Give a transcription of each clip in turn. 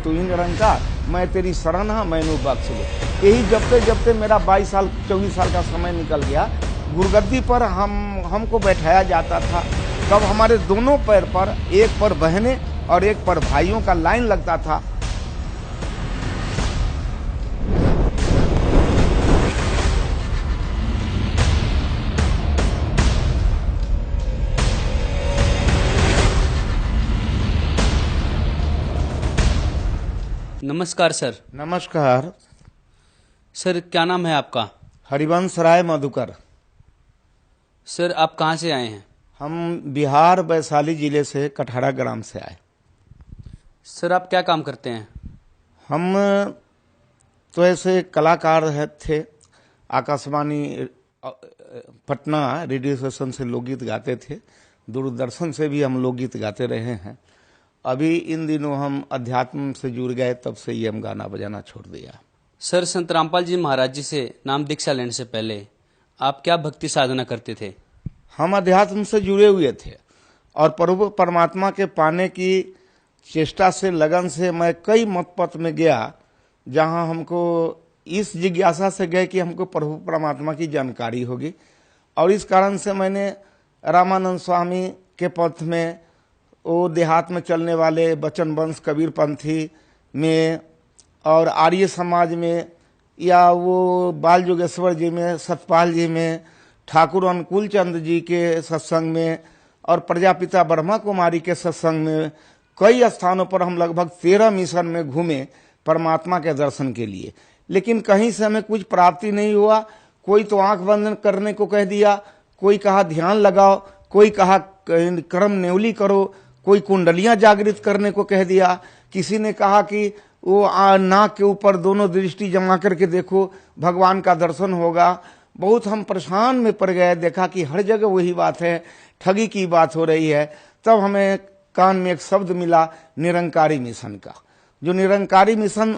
तू ही निरंकार, मैं तेरी शरण हाँ मैनू बख्श ले। यही जबते मेरा 22 साल 24 साल का समय निकल गया, गुरगद्दी पर हमको बैठाया जाता था, तब हमारे दोनों पैर पर, एक पर बहनें और एक पर भाइयों का लाइन लगता था। नमस्कार सर। नमस्कार सर, क्या नाम है आपका? हरिवंश राय मधुकर। सर, आप कहाँ से आए हैं? हम बिहार वैशाली जिले से कटहरा ग्राम से आए। सर, आप क्या काम करते हैं? हम तो ऐसे कलाकार थे, आकाशवाणी पटना रेडियो स्टेशन से लोकगीत गाते थे, दूरदर्शन से भी हम लोकगीत गाते रहे हैं। अभी इन दिनों हम अध्यात्म से जुड़ गए, तब से ही हम गाना बजाना छोड़ दिया। सर, संत रामपाल जी महाराज जी से नाम दीक्षा लेने से पहले आप क्या भक्ति साधना करते थे? हम अध्यात्म से जुड़े हुए थे और प्रभु परमात्मा के पाने की चेष्टा से, लगन से मैं कई मत पथ में गया, जहां हमको इस जिज्ञासा से गए कि हमको प्रभु परमात्मा की जानकारी होगी। और इस कारण से मैंने रामानंद स्वामी के पथ में, वो देहात में चलने वाले बचन वंश कबीर पंथी में, और आर्य समाज में, या वो बाल जोगेश्वर जी में, सतपाल जी में, ठाकुर अनुकूल चंद जी के सत्संग में, और प्रजापिता ब्रह्मा कुमारी के सत्संग में, कई स्थानों पर हम लगभग 13 मिशन में घूमे परमात्मा के दर्शन के लिए। लेकिन कहीं से हमें कुछ प्राप्ति नहीं हुआ। कोई तो आंख बंद करने को कह दिया, कोई कहा ध्यान लगाओ, कोई कहा कर्म नेवली करो, कोई कुंडलियां जागृत करने को कह दिया, किसी ने कहा कि वो नाक के ऊपर दोनों दृष्टि जमा करके देखो, भगवान का दर्शन होगा। बहुत हम परेशान में पड़ गए, देखा कि हर जगह वही बात है, ठगी की बात हो रही है। तब हमें कान में एक शब्द मिला, निरंकारी मिशन का। जो निरंकारी मिशन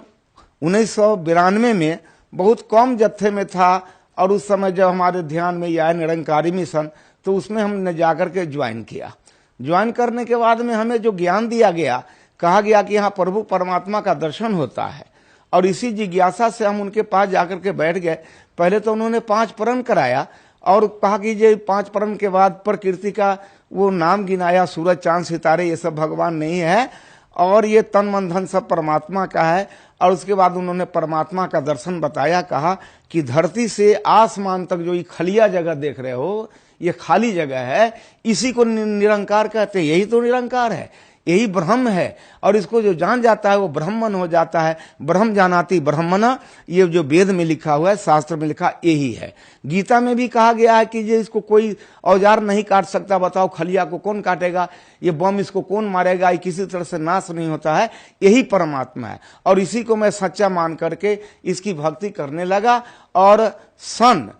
1992 में बहुत कम जत्थे में था, और उस समय जब हमारे ध्यान में आया निरंकारी मिशन, तो उसमें हमने जाकर के ज्वाइन किया। ज्वाइन करने के बाद में हमें जो ज्ञान दिया गया, कहा गया कि यहाँ प्रभु परमात्मा का दर्शन होता है, और इसी जिज्ञासा से हम उनके पास जाकर के बैठ गए। पहले तो उन्होंने 5 प्रण कराया और कहा कि ये 5 प्रण के बाद प्रकृति का वो नाम गिनाया, सूरज चांद सितारे ये सब भगवान नहीं है, और ये तन मन धन सब परमात्मा का है। और उसके बाद उन्होंने परमात्मा का दर्शन बताया, कहा कि धरती से आसमान तक जो ये खलिया जगह देख रहे हो, ये खाली जगह है, इसी को निरंकार कहते हैं। यही तो निरंकार है, यही ब्रह्म है। और इसको जो जान जाता है वो ब्रह्मन हो जाता है। ब्रह्म जानाति ब्रह्मना, ये जो वेद में लिखा हुआ है, शास्त्र में लिखा यही है। गीता में भी कहा गया है कि ये इसको कोई औजार नहीं काट सकता। बताओ, खलिया को कौन काटेगा? ये बम इसको कौन मारेगा? ये किसी तरह से नाश नहीं होता है। यही परमात्मा है, और इसी को मैं सच्चा मान करके इसकी भक्ति करने लगा। और सन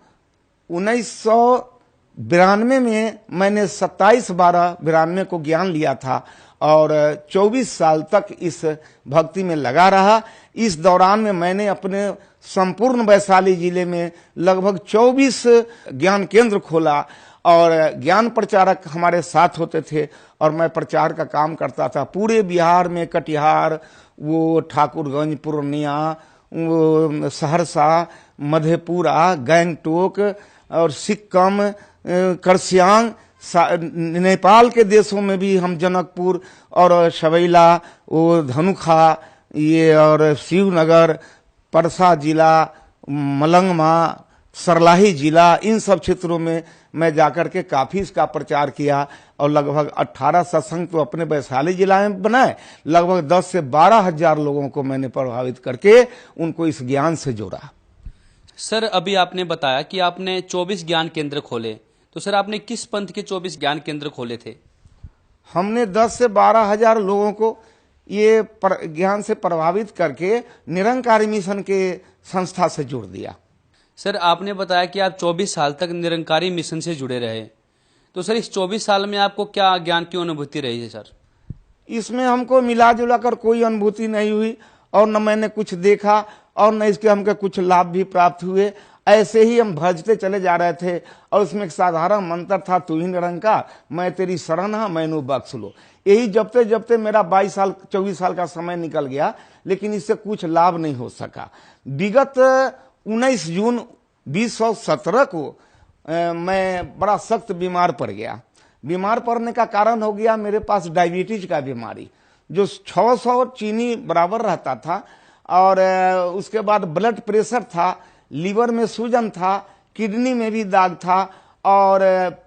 1992 में मैंने 27/12/92 को ज्ञान लिया था, और 24 साल तक इस भक्ति में लगा रहा। इस दौरान में मैंने अपने संपूर्ण वैशाली जिले में लगभग 24 ज्ञान केंद्र खोला, और ज्ञान प्रचारक हमारे साथ होते थे, और मैं प्रचार का काम करता था पूरे बिहार में। कटिहार, वो ठाकुरगंज, पूर्णिया, वो सहरसा, मधेपुरा, गंगटोक, और सिक्किम, करसियांग, नेपाल के देशों में भी हम, जनकपुर और शबैला, वो धनुखा, ये और शिवनगर, परसा जिला, मलंगमा, सरलाही जिला, इन सब क्षेत्रों में मैं जाकर के काफी इसका प्रचार किया। और लगभग 18 सत्संग तो अपने वैशाली जिला में बनाए। लगभग 10 से 12 हजार लोगों को मैंने प्रभावित करके उनको इस ज्ञान से जोड़ा। सर, अभी आपने बताया कि आपने 24 ज्ञान केंद्र खोले, तो सर आपने किस पंथ के 24 ज्ञान केंद्र खोले थे? हमने 10 से 12 हजार लोगों को ये ज्ञान से प्रभावित करके निरंकारी मिशन के संस्था से जोड़ दिया। सर, आपने बताया कि आप 24 साल तक निरंकारी मिशन से जुड़े रहे, तो सर इस 24 साल में आपको क्या ज्ञान की अनुभूति रही है? सर, इसमें हमको मिला जुला कर कोई अनुभूति नहीं हुई, और न मैंने कुछ देखा, और न इसके हमको कुछ लाभ भी प्राप्त हुए। ऐसे ही हम भजते चले जा रहे थे और उसमें एक साधारण मंत्र था, तू ही निरंकार मैं तेरी शरण हा मैनू बख्श लो। यही जपते जपते मेरा 24 साल का समय निकल गया, लेकिन इससे कुछ लाभ नहीं हो सका। विगत 19 जून 2017 को मैं बड़ा सख्त बीमार पड़ गया। बीमार पड़ने का कारण हो गया मेरे पास डायबिटीज का बीमारी, जो 600 चीनी बराबर रहता था, और उसके बाद ब्लड प्रेशर था, लीवर में सूजन था, किडनी में भी दाग था, और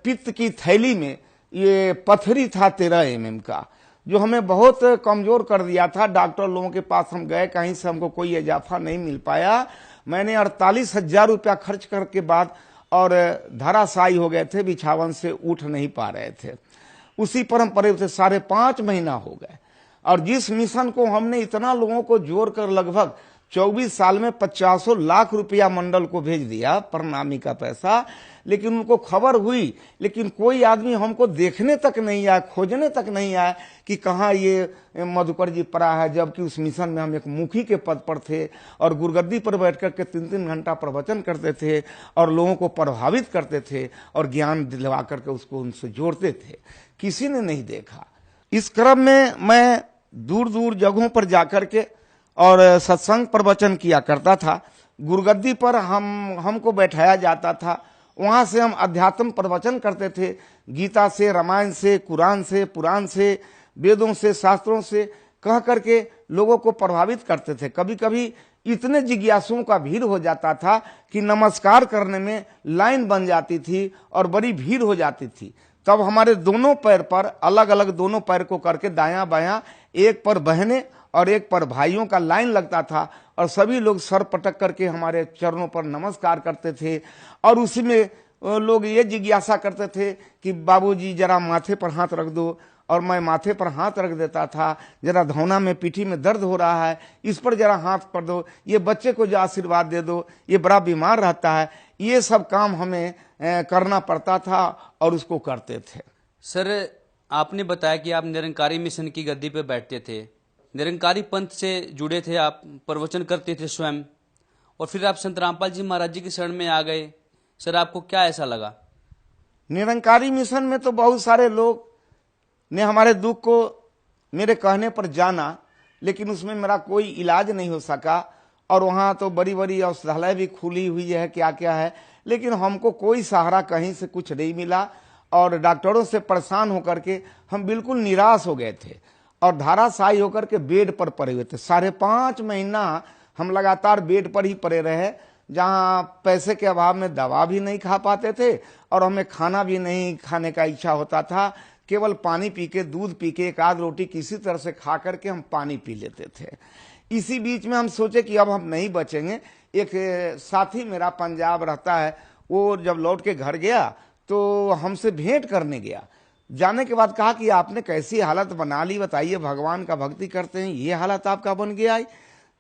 पित्त की थैली में ये पथरी था 13 mm का, जो हमें बहुत कमजोर कर दिया था। डॉक्टर लोगों के पास हम गए, कहीं से हमको कोई इजाफा नहीं मिल पाया। मैंने 48,000 रुपया खर्च करके बाद और धराशायी हो गए थे, बिछावन से उठ नहीं पा रहे थे। उसी पर हम पड़े थे, 5.5 महीना हो गए। और जिस मिशन को हमने इतना लोगों को जोड़कर लगभग 24 साल में 50 लाख रुपया मंडल को भेज दिया, प्रणामी का पैसा, लेकिन उनको खबर हुई, लेकिन कोई आदमी हमको देखने तक नहीं आया, खोजने तक नहीं आया कि कहाँ ये मधुकर जी पड़ा है। जबकि उस मिशन में हम एक मुखी के पद पर थे और गुरगद्दी पर बैठ करके 3-3 घंटा प्रवचन करते थे और लोगों को प्रभावित करते थे और ज्ञान दिलवा करके उसको उनसे जोड़ते थे। किसी ने नहीं देखा। इस क्रम में मैं दूर दूर जगहों पर जाकर के और सत्संग प्रवचन किया करता था। गुरगद्दी पर हमको बैठाया जाता था, वहां से हम अध्यात्म प्रवचन करते थे, गीता से, रामायण से, कुरान से, पुराण से, वेदों से, शास्त्रों से कह करके लोगों को प्रभावित करते थे। कभी कभी इतने जिज्ञासुओं का भीड़ हो जाता था कि नमस्कार करने में लाइन बन जाती थी और बड़ी भीड़ हो जाती थी। तब हमारे दोनों पैर पर अलग अलग दोनों पैर को करके दायां बायां, एक पर बहनें और एक पर भाइयों का लाइन लगता था और सभी लोग सर पटक करके हमारे चरणों पर नमस्कार करते थे। और उसी में लोग ये जिज्ञासा करते थे कि बाबूजी जरा माथे पर हाथ रख दो, और मैं माथे पर हाथ रख देता था। जरा धौना में, पीठी में दर्द हो रहा है, इस पर जरा हाथ कर दो, ये बच्चे को जो आशीर्वाद दे दो, ये बड़ा बीमार रहता है। ये सब काम हमें करना पड़ता था और उसको करते थे। सर, आपने बताया कि आप निरंकारी मिशन की गद्दी पे बैठते थे, निरंकारी पंथ से जुड़े थे, आप प्रवचन करते थे स्वयं, और फिर आप संत रामपाल जी महाराज जी की शरण में आ गए। सर, आपको क्या ऐसा लगा? निरंकारी मिशन में तो बहुत सारे लोग ने हमारे दुख को मेरे कहने पर जाना, लेकिन उसमें मेरा कोई इलाज नहीं हो सका। और वहाँ तो बड़ी बड़ी औषधालय भी खुली हुई है, क्या क्या है, लेकिन हमको कोई सहारा कहीं से कुछ नहीं मिला। और डॉक्टरों से परेशान होकर के हम बिल्कुल निराश हो गए थे और धाराशायी होकर के बेड पर पड़े हुए थे। 5.5 महीना हम लगातार बेड पर ही पड़े रहे, जहाँ पैसे के अभाव में दवा भी नहीं खा पाते थे और हमें खाना भी नहीं खाने का इच्छा होता था। केवल पानी पी के, दूध पी के, एक आध रोटी किसी तरह से खा करके हम पानी पी लेते थे। इसी बीच में हम सोचे कि अब हम नहीं बचेंगे। एक साथी मेरा पंजाब रहता है, वो जब लौट के घर गया तो हमसे भेंट करने गया। जाने के बाद कहा कि आपने कैसी हालत बना ली, बताइए, भगवान का भक्ति करते हैं, ये हालत आपका बन गया है,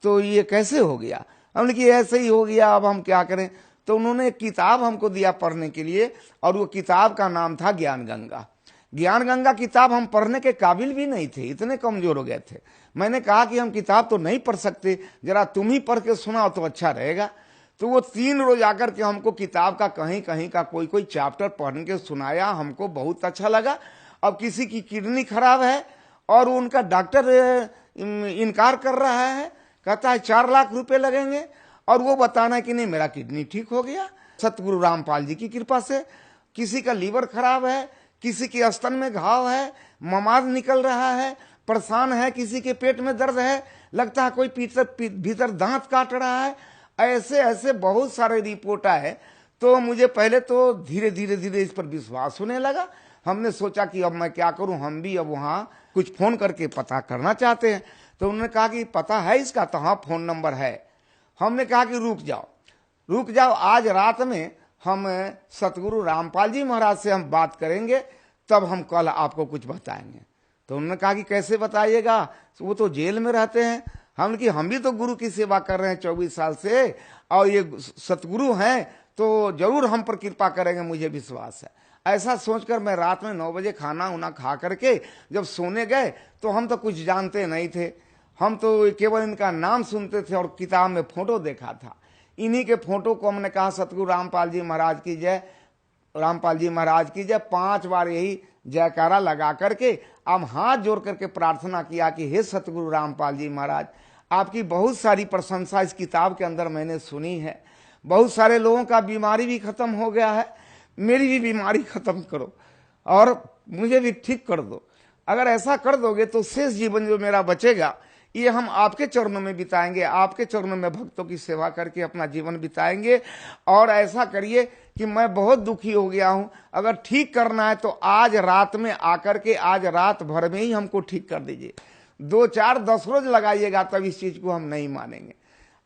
तो ये कैसे हो गया? हमने कि ऐसे ही हो गया, अब हम क्या करें। तो उन्होंने एक किताब हमको दिया पढ़ने के लिए, और वो किताब का नाम था ज्ञान गंगा। ज्ञान गंगा किताब हम पढ़ने के काबिल भी नहीं थे, इतने कमजोर हो गए थे। मैंने कहा कि हम किताब तो नहीं पढ़ सकते, जरा तुम ही पढ़ के सुनाओ तो अच्छा रहेगा। तो वो 3 रोज आकर के हमको किताब का कहीं कहीं का कोई चैप्टर पढ़ के सुनाया। हमको बहुत अच्छा लगा। अब किसी की किडनी खराब है और उनका डॉक्टर इनकार कर रहा है, कहता है 4 लाख रुपए लगेंगे, और वो बताना है कि नहीं मेरा किडनी ठीक हो गया सतगुरु रामपाल जी की कृपा से। किसी का लीवर खराब है, किसी के स्तन में घाव है, ममाद निकल रहा है, परेशान है, किसी के पेट में दर्द है, लगता है कोई भीतर दांत काट रहा है। ऐसे ऐसे बहुत सारे रिपोर्ट आए। तो मुझे पहले तो धीरे धीरे इस पर विश्वास होने लगा। हमने सोचा कि अब मैं क्या करूं, हम भी अब वहां कुछ फोन करके पता करना चाहते हैं। तो उन्होंने कहा कि पता है इसका? तो हाँ, फोन नंबर है। हमने कहा कि रुक जाओ, आज रात में हम सतगुरु रामपाल जी महाराज से हम बात करेंगे, तब हम कल आपको कुछ बताएंगे। तो उन्होंने कहा कि कैसे बताइएगा, वो तो जेल में रहते हैं। हमने कि हम भी तो गुरु की सेवा कर रहे हैं 24 साल से, और ये सतगुरु हैं तो जरूर हम पर कृपा करेंगे, मुझे विश्वास है। ऐसा सोचकर मैं रात में 9 बजे खाना उना खा करके जब सोने गए, तो हम तो कुछ जानते नहीं थे, हम तो केवल इनका नाम सुनते थे और किताब में फोटो देखा था। इन्हीं के फोटो को हमने कहा सतगुरु रामपाल जी महाराज की जय, रामपाल जी महाराज की जय 5 बार यही जयकारा लगा करके हम हाथ जोड़ करके प्रार्थना किया कि हे सतगुरु रामपाल जी महाराज, आपकी बहुत सारी प्रशंसा इस किताब के अंदर मैंने सुनी है। बहुत सारे लोगों का बीमारी भी खत्म हो गया है, मेरी भी बीमारी खत्म करो और मुझे भी ठीक कर दो। अगर ऐसा कर दोगे तो शेष जीवन जो मेरा बचेगा ये हम आपके चरणों में बिताएंगे, आपके चरणों में भक्तों की सेवा करके अपना जीवन बिताएंगे। और ऐसा करिए कि मैं बहुत दुखी हो गया हूं, अगर ठीक करना है तो आज रात में आकर के आज रात भर में ही हमको ठीक कर दीजिए। 2, 4, 10 रोज लगाइएगा तब इस चीज को हम नहीं मानेंगे।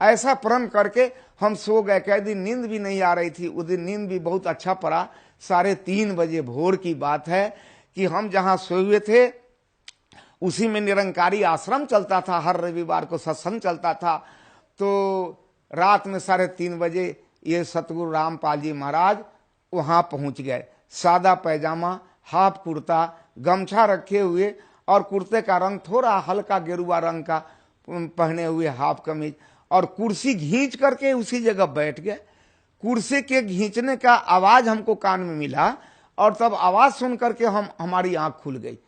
ऐसा प्रण करके हम सो गए। कई दिन नींद भी नहीं आ रही थी, उस दिन नींद भी बहुत अच्छा पड़ा। 3:30 बजे भोर की बात है कि हम जहां सोए हुए थे उसी में निरंकारी आश्रम चलता था, हर रविवार को सत्संग चलता था। तो रात में 3:30 बजे ये सतगुरु रामपाल जी महाराज वहां पहुंच गए। सादा पैजामा, हाफ कुर्ता, गमछा रखे हुए और कुर्ते का रंग थोड़ा हल्का गेरुआ रंग का पहने हुए, हाफ कमीज, और कुर्सी खींच करके उसी जगह बैठ गए। कुर्सी के खींचने का आवाज हमको कान में मिला और तब आवाज सुन करके हमारी आंख खुल गई।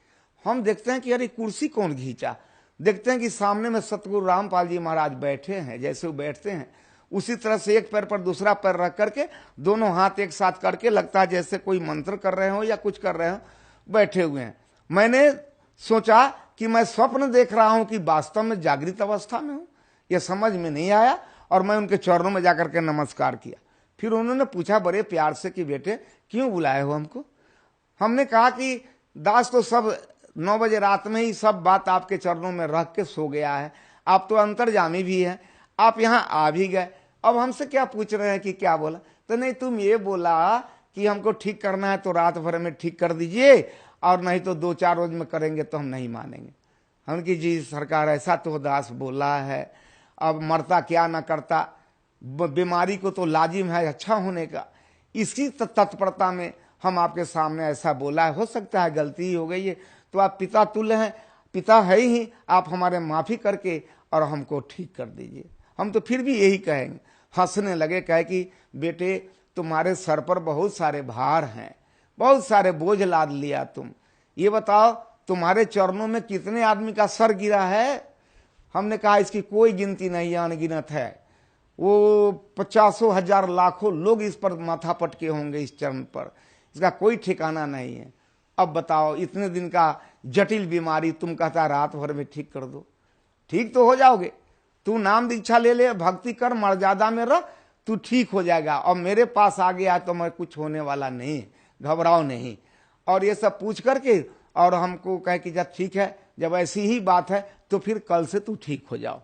हम देखते हैं कि अरे कुर्सी कौन खींचा। देखते हैं कि सामने में सतगुरु रामपाल जी महाराज बैठे हैं। जैसे वो बैठते हैं उसी तरह से एक पैर पर दूसरा पैर रख करके दोनों हाथ एक साथ करके लगता है जैसे कोई मंत्र कर रहे हो या कुछ कर रहे हो, बैठे हुए हैं। मैंने सोचा कि मैं स्वप्न देख रहा हूं कि वास्तव में जागृत अवस्था में हूं, यह समझ में नहीं आया और मैं उनके चरणों में जाकर के नमस्कार किया। फिर उन्होंने पूछा बड़े प्यार से कि बेटे क्यों बुलाए हो हमको। हमने कहा कि दास तो सब 9 बजे रात में ही सब बात आपके चरणों में रख के सो गया है, आप तो अंतर्जामी भी हैं, आप यहाँ आ भी गए, अब हमसे क्या पूछ रहे हैं कि क्या बोला। तो नहीं, तुम ये बोला कि हमको ठीक करना है तो रात भर में ठीक कर दीजिए और नहीं तो 2-4 रोज में करेंगे तो हम नहीं मानेंगे। हम कि जी सरकार ऐसा तो दास बोला है, अब मरता क्या ना करता, बीमारी को तो लाजिम है अच्छा होने का, इसी तत्परता में हम आपके सामने ऐसा बोला है। हो सकता है गलती ही हो गई है, तो आप पिता तुल्य हैं, पिता है ही, आप हमारे माफी करके और हमको ठीक कर दीजिए। हम तो फिर भी यही कहेंगे। हंसने लगे, कहे कि बेटे तुम्हारे सर पर बहुत सारे भार हैं, बहुत सारे बोझ लाद लिया तुम, ये बताओ तुम्हारे चरणों में कितने आदमी का सर गिरा है। हमने कहा इसकी कोई गिनती नहीं है, अनगिनत है। वो 50,000 हजार लाखों लोग इस पर माथा पटके होंगे, इस चरण पर, इसका कोई ठिकाना नहीं है। अब बताओ इतने दिन का जटिल बीमारी तुम कहता रात भर में ठीक कर दो, ठीक तो हो जाओगे। तू नाम दीक्षा ले ले, भक्ति कर, मर्यादा में रह, तू ठीक हो जाएगा। और मेरे पास आ गया तो मैं कुछ होने वाला नहीं, घबराओ नहीं। और ये सब पूछ करके और हमको कहे कि जब ठीक है, जब ऐसी ही बात है तो फिर कल से तू ठीक हो जाओ।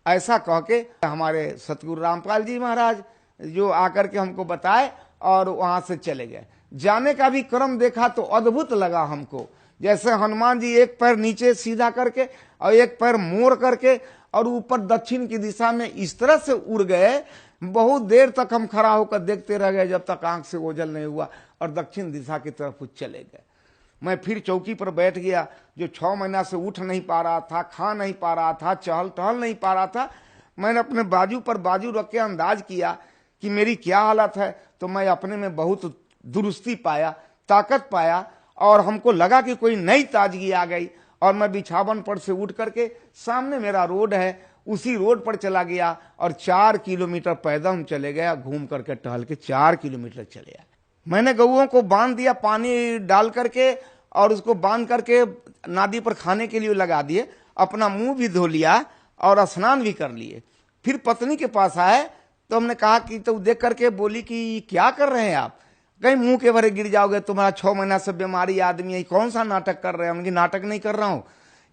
ऐसा कह के हमारे सतगुरु रामपाल जी महाराज जो आकर के हमको बताए और वहां से चले गए। जाने का भी क्रम देखा तो अद्भुत लगा हमको। जैसे हनुमान जी एक पैर नीचे सीधा करके और एक पैर मोड़ करके और ऊपर दक्षिण की दिशा में इस तरह से उड़ गए। बहुत देर तक हम खड़ा होकर देखते रह गए जब तक आंख से ओझल नहीं हुआ और दक्षिण दिशा की तरफ कुछ चले गए। मैं फिर चौकी पर बैठ गया। जो 6 महीना से उठ नहीं पा रहा था, खा नहीं पा रहा था, चहल टहल नहीं पा रहा था, मैंने अपने बाजू पर बाजू रख के अंदाज किया कि मेरी क्या हालत है। तो मैं अपने में बहुत दुरुस्ती पाया, ताकत पाया और हमको लगा कि कोई नई ताजगी आ गई। और मैं बिछावन पर से उठ करके, सामने मेरा रोड है, उसी रोड पर चला गया और 4 किलोमीटर पैदल हम चले गया, घूम करके टहल के 4 किलोमीटर चले आए। मैंने गऊओं को बांध दिया पानी डाल करके और उसको बांध करके नादी पर खाने के लिए लगा दिए, अपना मुंह भी धो लिया और स्नान भी कर लिए। फिर पत्नी के पास आए तो हमने कहा कि, तो देख करके बोली कि क्या कर रहे हैं आप, कहीं मुंह के भरे गिर जाओगे, तुम्हारा 6 महीना से बीमारी आदमी है, कौन सा नाटक कर रहे हैं। उनकी नाटक नहीं कर रहा हूं,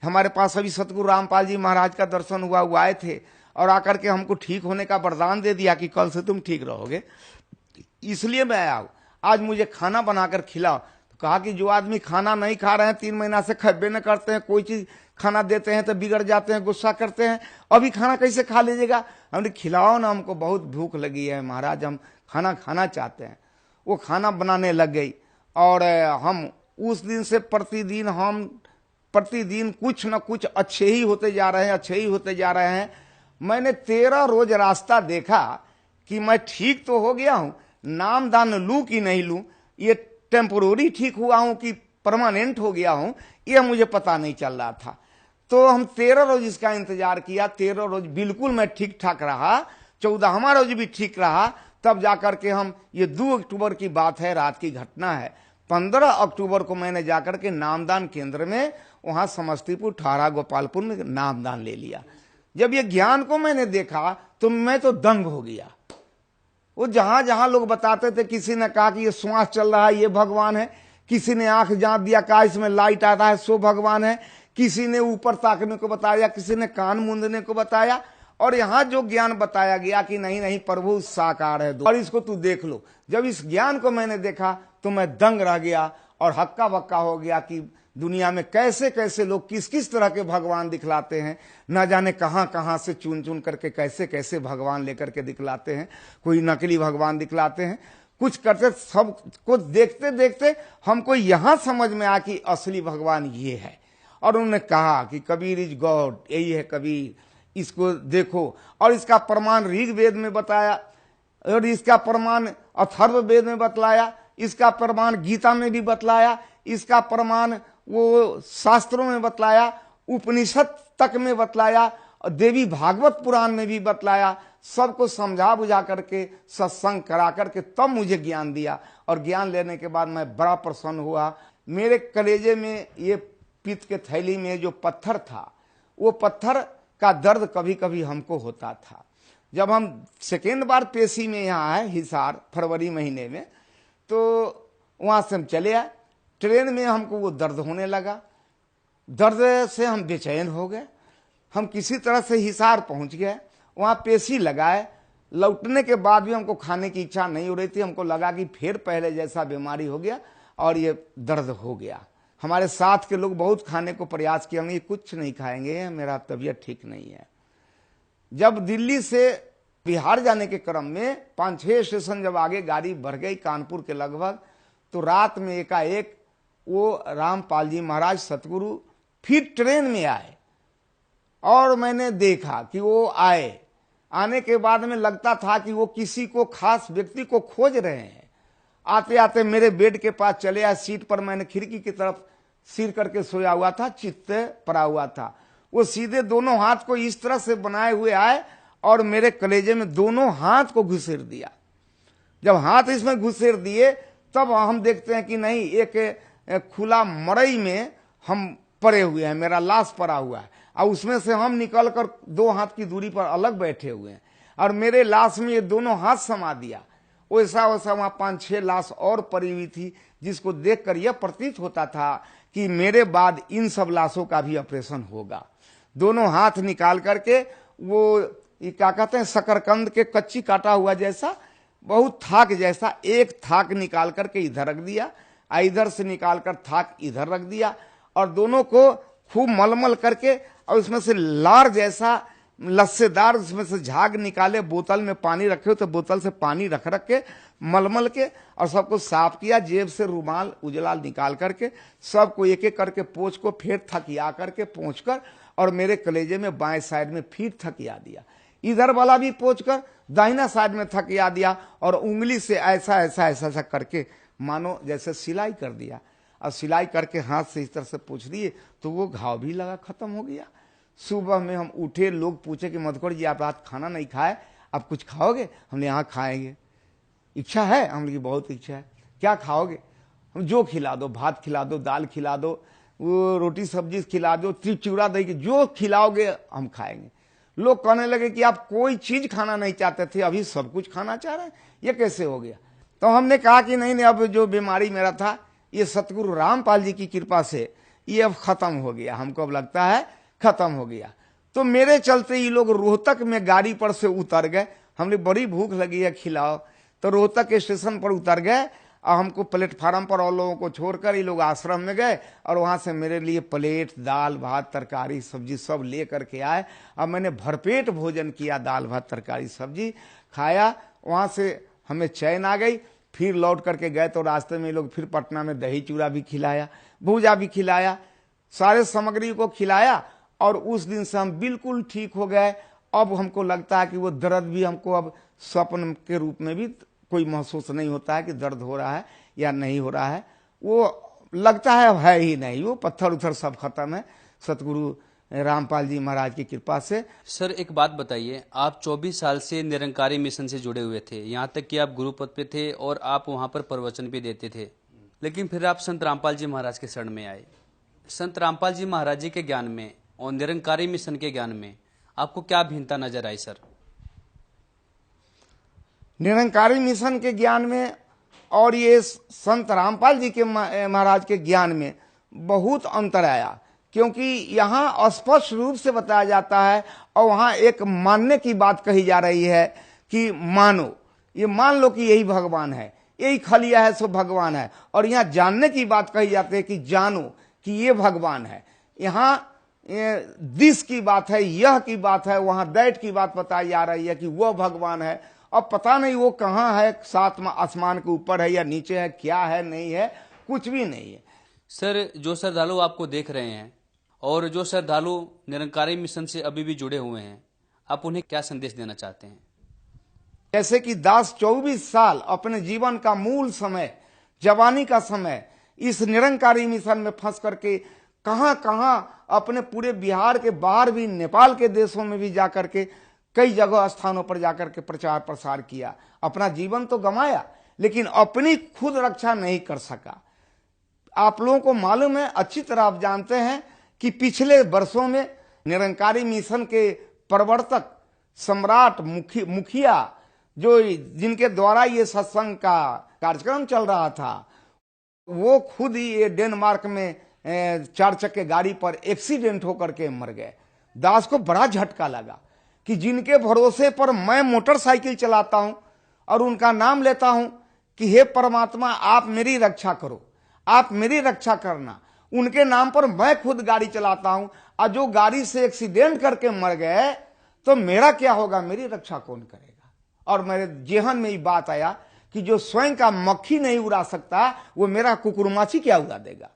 हमारे पास अभी सतगुरु रामपाल जी महाराज का दर्शन हुआ, वो आए थे और आकर के हमको ठीक होने का वरदान दे दिया कि कल से तुम ठीक रहोगे, इसलिए मैं आया हूं, आज मुझे खाना बनाकर खिलाओ। तो कहा कि जो आदमी खाना नहीं खा रहे हैं, 3 महीना से खब्बे न करते हैं, कोई चीज खाना देते हैं तो बिगड़ जाते हैं, गुस्सा करते हैं, अभी खाना कैसे खा लीजिएगा। हमने खिलाओ ना, हमको बहुत भूख लगी है महाराज, हम खाना खाना चाहते हैं। वो खाना बनाने लग गई और हम उस दिन से प्रतिदिन कुछ न कुछ अच्छे ही होते जा रहे हैं, अच्छे ही होते जा रहे हैं। मैंने 13 रोज रास्ता देखा कि मैं ठीक तो हो गया हूं, नाम दान लूं कि नहीं लूं, ये टेम्पोररी ठीक हुआ हूं कि परमानेंट हो गया हूं, यह मुझे पता नहीं चल रहा था। तो हम 13 रोज इसका इंतजार किया। 13 रोज बिल्कुल मैं ठीक ठाक रहा, 14वां रोज भी ठीक रहा। तब जाकर के हम, ये 2 अक्टूबर की बात है, रात की घटना है, 15 अक्टूबर को मैंने जाकर के नामदान केंद्र में, वहां समस्तीपुर ठारा गोपालपुर में नामदान ले लिया। जब ये ज्ञान को मैंने देखा तो मैं तो दंग हो गया। वो जहां जहां लोग बताते थे, किसी ने कहा कि ये श्वास चल रहा है ये भगवान है, किसी ने आंख जांच दिया कहा इसमें लाइट आता है सो भगवान है, किसी ने ऊपर ताकने को बताया, किसी ने कान मूंदने को बताया, और यहां जो ज्ञान बताया गया कि नहीं नहीं प्रभु साकार है और इसको तू देख लो। जब इस ज्ञान को मैंने देखा तो मैं दंग रह गया और हक्का बक्का हो गया कि दुनिया में कैसे कैसे लोग किस किस तरह के भगवान दिखलाते हैं, न जाने कहां कहां से चुन चुन करके कैसे कैसे भगवान लेकर के दिखलाते हैं। कोई नकली भगवान दिखलाते हैं, कुछ करते, सब कुछ देखते देखते हमको यहां समझ में आया कि असली भगवान ये है। और उन्होंने कहा कि कबीर इज गॉड, यही है कबीर, इसको देखो। और इसका प्रमाण ऋग्वेद में बताया, और इसका प्रमाण अथर्ववेद में बतलाया, इसका प्रमाण गीता में भी बतलाया, इसका प्रमाण वो शास्त्रों में बतलाया, उपनिषद तक में बतलाया, देवी भागवत पुराण में भी बतलाया। सबको समझा बुझा करके सत्संग करा करके तब मुझे ज्ञान दिया। और ज्ञान लेने के बाद मैं बड़ा प्रसन्न हुआ। मेरे कलेजे में, ये पित्त के थैली में जो पत्थर था, वो पत्थर का दर्द कभी कभी हमको होता था। जब हम सेकेंड बार पेशी में यहाँ आए हिसार फरवरी महीने में, तो वहां से हम चले आए। ट्रेन में हमको वो दर्द होने लगा, दर्द से हम बेचैन हो गए। हम किसी तरह से हिसार पहुंच गए, वहां पेशी लगाए। लौटने के बाद भी हमको खाने की इच्छा नहीं हो रही थी। हमको लगा कि फिर पहले जैसा बीमारी हो गया और ये दर्द हो गया। हमारे साथ के लोग बहुत खाने को प्रयास किया, हमने कुछ नहीं खाएंगे, मेरा तबीयत ठीक नहीं है। जब दिल्ली से बिहार जाने के क्रम में 5-6 स्टेशन जब आगे गाड़ी बढ़ गई कानपुर के लगभग, तो रात में एकाएक वो रामपाल जी महाराज सतगुरु फिर ट्रेन में आए। और मैंने देखा कि वो आए, आने के बाद में लगता था कि वो किसी को खास व्यक्ति को खोज रहे हैं। आते आते मेरे बेड के पास चले आए। सीट पर मैंने खिड़की की तरफ सिर करके सोया हुआ था, चित्त पड़ा हुआ था। वो सीधे दोनों हाथ को इस तरह से बनाए हुए आए और मेरे कलेजे में दोनों हाथ को घुसेड़ दिया। जब हाथ इसमें घुसेड़ दिए तब हम देखते हैं कि नहीं, एक खुला मड़ई में हम पड़े हुए हैं, मेरा लाश पड़ा हुआ है, और उसमें से हम निकलकर 2 हाथ की दूरी पर अलग बैठे हुए हैं, और मेरे लाश में ये दोनों हाथ समा दिया। वैसा वैसा वहां 5-6 लाश और पड़ी हुई थी, जिसको देखकर यह प्रतीत होता था कि मेरे बाद इन सब लाशों का भी ऑपरेशन होगा। दोनों हाथ निकाल करके वो ये क्या कहते हैं, शकरकंद के कच्ची काटा हुआ जैसा, बहुत थाक जैसा, एक थाक निकाल करके इधर रख दिया, इधर से निकालकर थाक इधर रख दिया, और दोनों को खूब मलमल करके, और उसमें से लार जैसा लस्सेदार उसमें से झाग निकाले, बोतल में पानी रखे हो तो बोतल से पानी रख रख के मलमल के, और सबको साफ किया। जेब से रुमाल उजला निकाल करके सबको एक एक करके पोंछ को फिर थकिया करके पोंछ कर, और मेरे कलेजे में बाएं साइड में फिर थकिया दिया, इधर वाला भी पोंछ कर दाहिना साइड में थकिया दिया, और उंगली से ऐसा ऐसा ऐसा ऐसा करके मानो जैसे सिलाई कर दिया। और सिलाई करके हाथ से इस तरह से पोंछ दिए तो वो घाव भी लगा, खत्म हो गया। सुबह में हम उठे, लोग पूछे कि मधुकर जी आप रात खाना नहीं खाए, आप कुछ खाओगे? हमने यहाँ खाएंगे, इच्छा है? हमने की बहुत इच्छा है। क्या खाओगे? हम जो खिला दो, भात खिला दो, दाल खिला दो, वो रोटी सब्जी खिला दो, चूड़ा दही, जो खिलाओगे हम खाएंगे। लोग कहने लगे कि आप कोई चीज खाना नहीं चाहते थे, अभी सब कुछ खाना चाह रहे हैं, ये कैसे हो गया? तो हमने कहा कि नहीं नहीं, अब जो बीमारी मेरा था ये सतगुरु रामपाल जी की कृपा से ये अब खत्म हो गया, हमको अब लगता है खत्म हो गया। तो मेरे चलते ये लोग रोहतक में गाड़ी पर से उतर गए। हमने बड़ी भूख लगी है, खिलाओ। तो रोहतक के स्टेशन पर उतर गए और हमको प्लेटफार्म पर और लोगों को छोड़कर ये लोग आश्रम में गए, और वहां से मेरे लिए प्लेट दाल भात तरकारी सब्जी सब ले करके आए। अब मैंने भरपेट भोजन किया, दाल भात तरकारी सब्जी खाया। वहां से हमें चैन आ गई। फिर लौट करके गए तो रास्ते में लोग फिर पटना में दही चूड़ा भी खिलाया, भूजा भी खिलाया, सारे सामग्री को खिलाया, और उस दिन से हम बिल्कुल ठीक हो गए। अब हमको लगता है कि वो दर्द भी हमको अब स्वप्न के रूप में भी कोई महसूस नहीं होता है कि दर्द हो रहा है या नहीं हो रहा है। वो लगता है ही नहीं, वो पत्थर उथर सब खत्म है सतगुरु रामपाल जी महाराज की कृपा से। सर एक बात बताइए, आप 24 साल से निरंकारी मिशन से जुड़े हुए थे, यहाँ तक कि आप गुरु पद पे थे और आप वहाँ पर प्रवचन भी देते थे, लेकिन फिर आप संत रामपाल जी महाराज के शरण में आए। संत रामपाल जी महाराज जी के ज्ञान में और निरंकारी मिशन के ज्ञान में आपको क्या भिन्नता नजर आई सर? निरंकारी मिशन के ज्ञान में और ये संत रामपाल जी के महाराज के ज्ञान में बहुत अंतर आया, क्योंकि यहाँ स्पष्ट रूप से बताया जाता है और वहाँ एक मानने की बात कही जा रही है कि मानो, ये मान लो कि यही भगवान है, यही खलिया है सो भगवान है। और यहाँ जानने की बात कही जाती है कि जानो कि ये भगवान है। यहाँ दिस की बात है, यह की बात है, वहाँ दैट की बात बताई जा रही है कि वह भगवान है। अब पता नहीं वो कहाँ है, सातवां आसमान के ऊपर है या नीचे है, क्या है नहीं है, कुछ भी नहीं है। सर जो श्रद्धालु आपको देख रहे हैं और जो श्रद्धालु निरंकारी मिशन से अभी भी जुड़े हुए हैं, आप उन्हें क्या संदेश देना चाहते हैं? जैसे कि दास 24 साल अपने जीवन का मूल समय, जवानी का समय इस निरंकारी मिशन में फंस करके कहां कहां अपने पूरे बिहार के बाहर भी, नेपाल के देशों में भी जाकर के कई जगह स्थानों पर जाकर के प्रचार प्रसार किया। अपना जीवन तो गंवाया लेकिन अपनी खुद रक्षा नहीं कर सका। आप लोगों को मालूम है, अच्छी तरह आप जानते हैं कि पिछले वर्षों में निरंकारी मिशन के प्रवर्तक सम्राट मुखिया जो जिनके द्वारा ये सत्संग का कार्यक्रम चल रहा था, वो खुद ही ये डेनमार्क में 4 चक्के गाड़ी पर एक्सीडेंट होकर के मर गए। दास को बड़ा झटका लगा कि जिनके भरोसे पर मैं मोटरसाइकिल चलाता हूं और उनका नाम लेता हूं कि हे परमात्मा आप मेरी रक्षा करो, आप मेरी रक्षा करना, उनके नाम पर मैं खुद गाड़ी चलाता हूं और जो गाड़ी से एक्सीडेंट करके मर गए तो मेरा क्या होगा, मेरी रक्षा कौन करेगा। और मेरे जेहन में ये बात आया कि जो स्वयं का मक्खी नहीं उड़ा सकता वो मेरा कुकुरमाची क्या उड़ा देगा।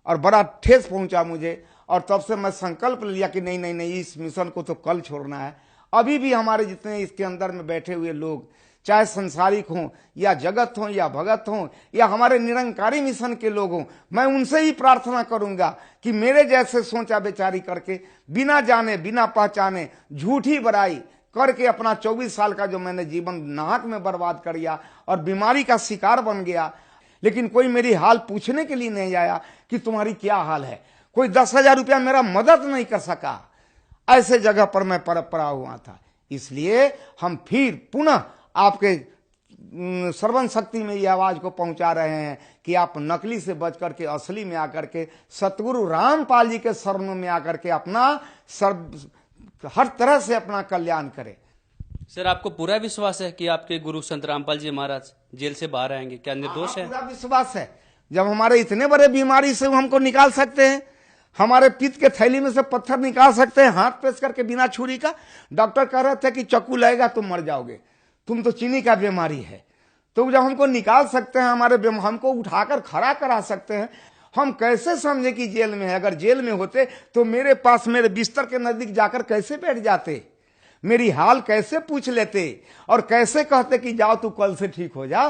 और बड़ा ठेस पहुंचा मुझे और तब से मैं संकल्प लिया कि नहीं नहीं नहीं, इस मिशन को तो कल छोड़ना है। अभी भी हमारे जितने इसके अंदर में बैठे हुए लोग, चाहे संसारिक हों या जगत हों या भगत हों या हमारे निरंकारी मिशन के लोग हों, मैं उनसे ही प्रार्थना करूंगा कि मेरे जैसे सोचा बेचारी करके, बिना जाने बिना पहचाने झूठी बड़ाई करके अपना 24 साल का जो मैंने जीवन नाहक में बर्बाद कर दिया और बीमारी का शिकार बन गया, लेकिन कोई मेरी हाल पूछने के लिए नहीं आया कि तुम्हारी क्या हाल है। कोई 10,000 रुपया मेरा मदद नहीं कर सका। ऐसे जगह पर मैं पड़ा हुआ था। इसलिए हम फिर पुनः आपके सर्वन शक्ति में ये आवाज को पहुंचा रहे हैं कि आप नकली से बच करके असली में आकर के सतगुरु रामपाल जी के शरणों में आकर के अपना हर तरह से अपना कल्याण करें। सर आपको पूरा विश्वास है कि आपके गुरु संत रामपाल जी महाराज जेल से बाहर आएंगे? क्या निर्दोष है? पूरा विश्वास है। जब हमारे इतने बड़े बीमारी से वो हमको निकाल सकते हैं, हमारे पित्त के थैली में से पत्थर निकाल सकते हैं हाथ पेश करके बिना छुरी का। डॉक्टर कह रहे थे कि चाकू लगेगा तुम मर जाओगे, तुम तो चीनी का बीमारी है। तो जब हमको निकाल सकते हैं, हमको उठाकर खड़ा करा सकते हैं, हम कैसे समझे कि जेल में है। अगर जेल में होते तो मेरे पास मेरे बिस्तर के नजदीक जाकर कैसे बैठ जाते, मेरी हाल कैसे पूछ लेते और कैसे कहते कि जाओ तू कल से ठीक हो जा।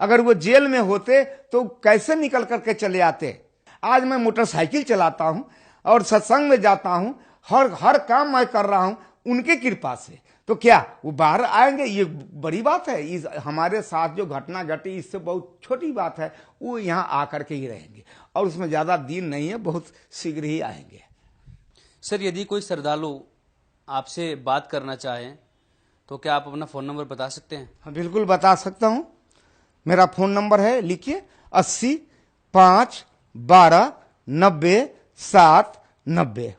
अगर वो जेल में होते तो कैसे निकल करके चले आते। आज मैं मोटरसाइकिल चलाता हूं और सत्संग में जाता हूं, हर काम मैं कर रहा हूं उनके कृपा से। तो क्या वो बाहर आएंगे? ये बड़ी बात है। इस हमारे साथ जो घटना घटी इससे बहुत छोटी बात है। वो यहाँ आकर के ही रहेंगे और उसमें ज्यादा दिन नहीं है, बहुत शीघ्र ही आएंगे। सर यदि कोई श्रद्धालु आपसे बात करना चाहे तो क्या आप अपना फोन नंबर बता सकते हैं? हाँ बिल्कुल बता सकता हूं। मेरा फोन नंबर है, लिखिए 80 5 12 90 7 90।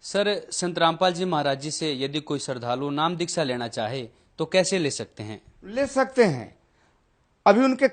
सर संत रामपाल जी महाराज जी से यदि कोई श्रद्धालु नाम दीक्षा लेना चाहे तो कैसे ले सकते हैं? ले सकते हैं। अभी उनके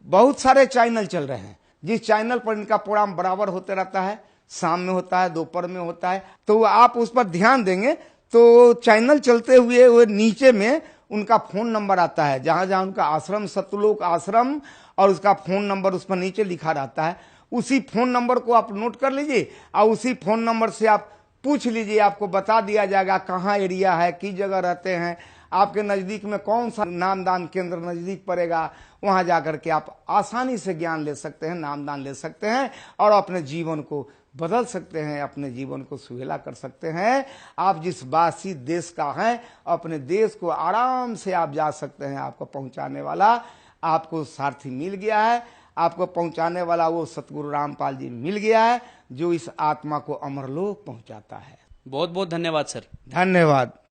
बहुत सारे चैनल चल रहे हैं, जिस चैनल पर इनका प्रोग्राम बराबर होते रहता है, शाम में होता है, दोपहर में होता है, तो आप उस पर ध्यान देंगे तो चैनल चलते हुए वो नीचे में उनका फोन नंबर आता है, जहां जहां उनका आश्रम, सतलोक आश्रम, और उसका फोन नंबर उस पर नीचे लिखा रहता है। उसी फोन नंबर को आप नोट कर लीजिए और उसी फोन नंबर से आप पूछ लीजिए, आपको बता दिया जाएगा कहाँ एरिया है, किस जगह रहते हैं, आपके नज़दीक में कौन सा नामदान केंद्र नज़दीक पड़ेगा। वहाँ जाकर के आप आसानी से ज्ञान ले सकते हैं, नामदान ले सकते हैं और अपने जीवन को बदल सकते हैं, अपने जीवन को सुहेला कर सकते हैं। आप जिस वासी देश का हैं, अपने देश को आराम से आप जा सकते हैं। आपको पहुंचाने वाला आपको सारथी मिल गया है, आपको पहुंचाने वाला वो सतगुरु रामपाल जी मिल गया है, जो इस आत्मा को अमरलोक पहुंचाता है। बहुत बहुत धन्यवाद सर। धन्यवाद।